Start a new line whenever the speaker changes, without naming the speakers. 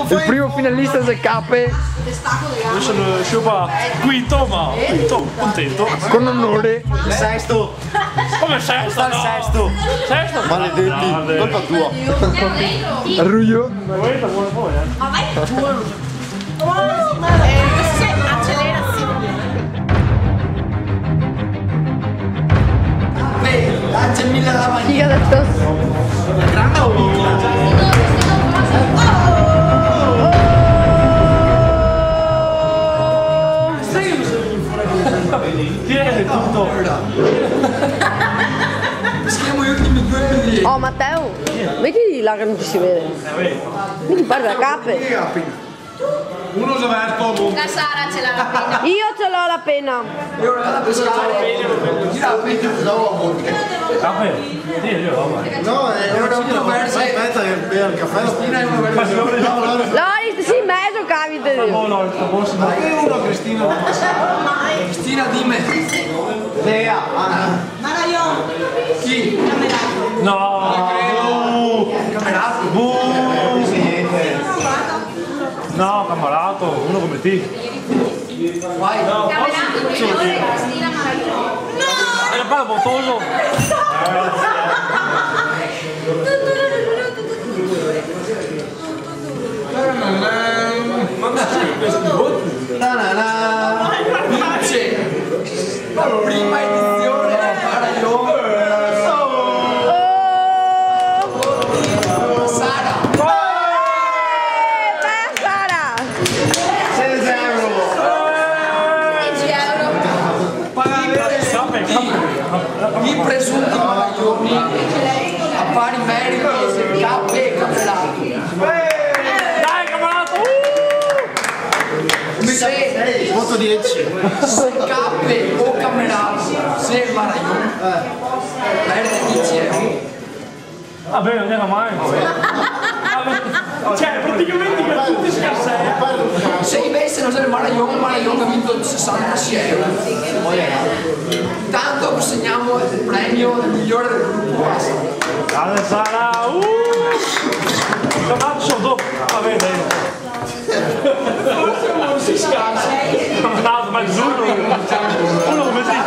Il primo finalista del Cape.
Io sono Sciupa quinto, ma quinto, contento.
Con onore.
Sesto.
Come sesto?
Sta al sesto.
Sesto?
Maledetti, colpa tua.
Arruglio.
Ma guarda, buono poi,
Ma vai buono. Accelerazione.
Lancia mille la maglia.
Figa del tosso.
Grande o piccola?
Sai che mi sono fuori? Tieni tutto.
Schiamo gli ultimi 2 minuti.
Oh Matteo, vedi là che non ci si vede. Vedi guarda la cape.
Uno si aperto.
La Sara ce l'ha appena.
Io ce l'ho la penna.
Io non la pescare. Gira la penna.
Cape? Tieni, io va.
No, è uno perso. Aspetta che beve il caffè. Cristina è uno perso.
Loris, sì, mezzo capite.
No, no, il famoso.
Ma che uno Cristina? Cristina dimmi. Lea.
Maraglion.
Chi?
No!
Camerato.
No, camerato, uno come te.
Vai.
Camerato, Cristina Maraglion.
È un po' botoso.
Vince. Prima edizione del Maraglion. Sara.
Sara.
6 euro.
10 euro.
I presunti Maraglioni a pari merito cappe e campionato.
Dai, camerato!
Se voto 10. Se cappe o campionato, se il Maraglion perde 10 euro.
Vabbè, non era mai. Cioè, praticamente per tutti scarsati.
Se invece non sei il Maraglion ha vinto 66 euro. Intanto consegniamo il premio del migliore del gruppo.
Grande Sara! Camerato dopo. Vabbè, dai. Forse non si scassa. Camerato, ma giuro. Uno come te.